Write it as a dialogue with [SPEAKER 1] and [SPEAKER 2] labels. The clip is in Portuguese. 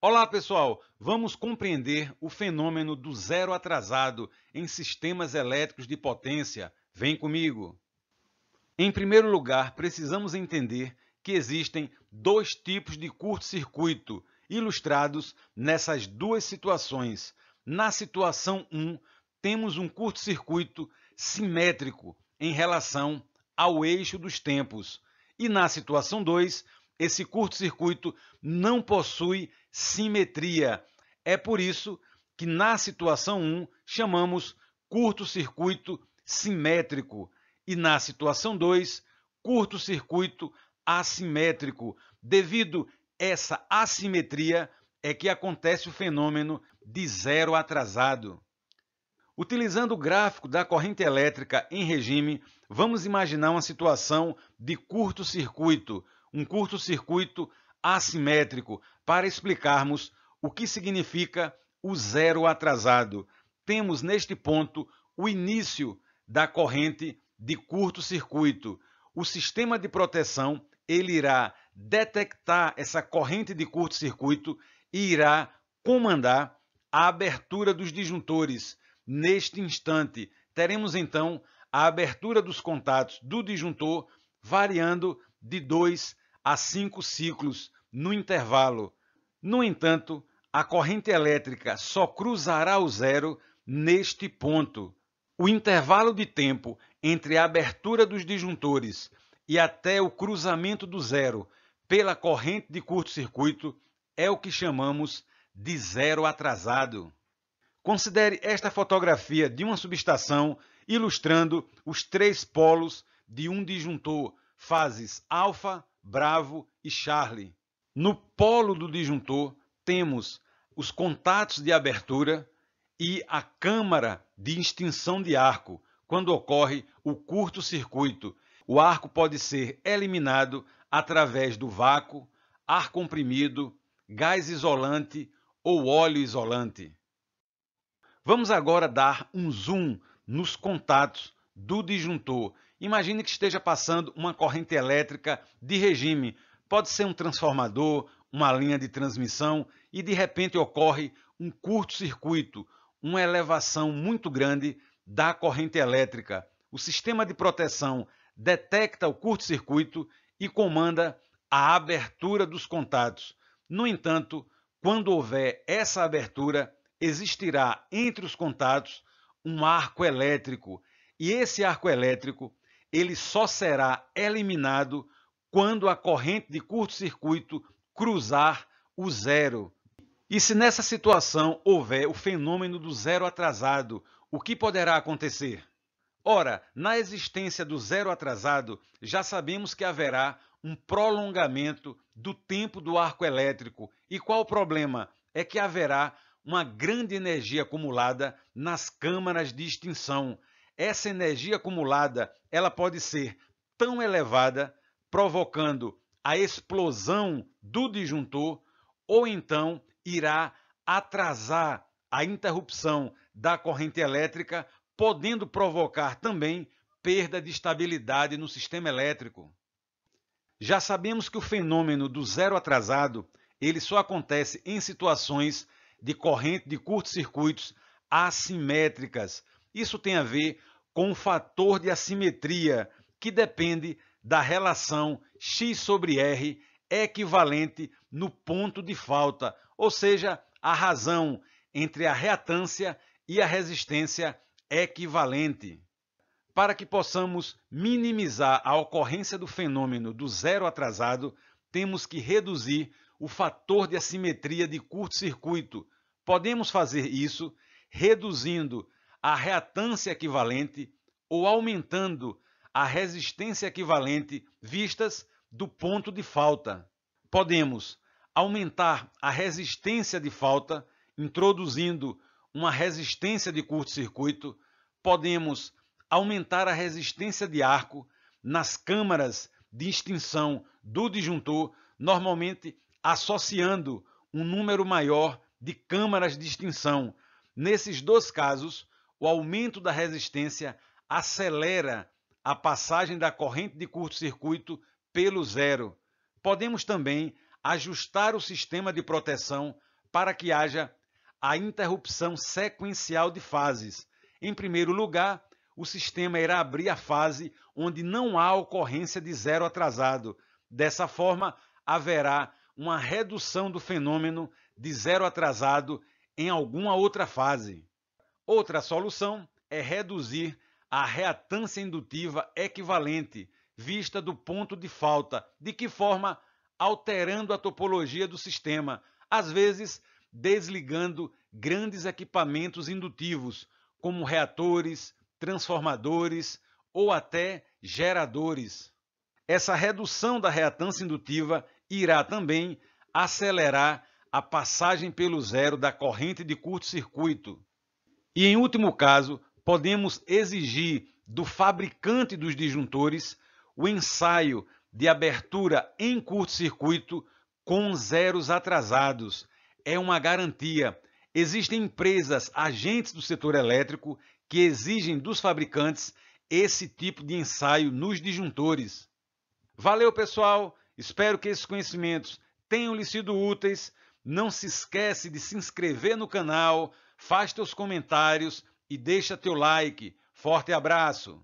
[SPEAKER 1] Olá, pessoal! Vamos compreender o fenômeno do zero atrasado em sistemas elétricos de potência. Vem comigo! Em primeiro lugar, precisamos entender que existem dois tipos de curto-circuito, ilustrados nessas duas situações. Na situação 1, temos um curto-circuito simétrico em relação ao eixo dos tempos. E na situação 2, esse curto-circuito não possui simetria. É por isso que na situação 1 chamamos curto-circuito simétrico e na situação 2, curto-circuito assimétrico. Devido essa assimetria é que acontece o fenômeno de zero atrasado. Utilizando o gráfico da corrente elétrica em regime, vamos imaginar uma situação de curto-circuito, um curto-circuito assimétrico, para explicarmos o que significa o zero atrasado. Temos neste ponto o início da corrente de curto-circuito. O sistema de proteção ele irá detectar essa corrente de curto-circuito e irá comandar a abertura dos disjuntores. Neste instante, teremos então a abertura dos contatos do disjuntor variando de 2 a 5 ciclos no intervalo. No entanto, a corrente elétrica só cruzará o zero neste ponto. O intervalo de tempo entre a abertura dos disjuntores e até o cruzamento do zero pela corrente de curto-circuito é o que chamamos de zero atrasado. Considere esta fotografia de uma subestação ilustrando os três polos de um disjuntor, fases alfa, bravo e Charlie. No polo do disjuntor temos os contatos de abertura e a câmara de extinção de arco, quando ocorre o curto-circuito. O arco pode ser eliminado através do vácuo, ar comprimido, gás isolante ou óleo isolante. Vamos agora dar um zoom nos contatos do disjuntor. Imagine que esteja passando uma corrente elétrica de regime. Pode ser um transformador, uma linha de transmissão e de repente ocorre um curto-circuito, uma elevação muito grande da corrente elétrica. O sistema de proteção detecta o curto-circuito e comanda a abertura dos contatos. No entanto, quando houver essa abertura, existirá entre os contatos um arco elétrico e esse arco elétrico ele só será eliminado quando a corrente de curto-circuito cruzar o zero. E se nessa situação houver o fenômeno do zero atrasado, o que poderá acontecer? Ora, na existência do zero atrasado, já sabemos que haverá um prolongamento do tempo do arco elétrico. E qual o problema? É que haverá uma grande energia acumulada nas câmaras de extinção. Essa energia acumulada ela pode ser tão elevada, provocando a explosão do disjuntor, ou então irá atrasar a interrupção da corrente elétrica, podendo provocar também perda de estabilidade no sistema elétrico. Já sabemos que o fenômeno do zero atrasado ele só acontece em situações de corrente de curtos-circuitos assimétricas. Isso tem a ver com o fator de assimetria, que depende da relação x sobre r equivalente no ponto de falta, ou seja, a razão entre a reatância e a resistência equivalente. Para que possamos minimizar a ocorrência do fenômeno do zero atrasado, temos que reduzir o fator de assimetria de curto-circuito. Podemos fazer isso reduzindo a reatância equivalente ou aumentando a resistência equivalente vistas do ponto de falta. Podemos aumentar a resistência de falta introduzindo uma resistência de curto-circuito. Podemos aumentar a resistência de arco nas câmaras de extinção do disjuntor, normalmente associando um número maior de câmaras de extinção. Nesses dois casos, o aumento da resistência acelera a passagem da corrente de curto-circuito pelo zero. Podemos também ajustar o sistema de proteção para que haja a interrupção sequencial de fases. Em primeiro lugar, o sistema irá abrir a fase onde não há ocorrência de zero atrasado. Dessa forma, haverá uma redução do fenômeno de zero atrasado em alguma outra fase. Outra solução é reduzir a reatância indutiva equivalente, vista do ponto de falta. De que forma? Alterando a topologia do sistema, às vezes desligando grandes equipamentos indutivos, como reatores, transformadores ou até geradores. Essa redução da reatância indutiva irá também acelerar a passagem pelo zero da corrente de curto-circuito. E, em último caso, podemos exigir do fabricante dos disjuntores o ensaio de abertura em curto-circuito com zeros atrasados. É uma garantia. Existem empresas, agentes do setor elétrico, que exigem dos fabricantes esse tipo de ensaio nos disjuntores. Valeu, pessoal! Espero que esses conhecimentos tenham lhe sido úteis. Não se esquece de se inscrever no canal, faz teus comentários e deixa teu like. Forte abraço!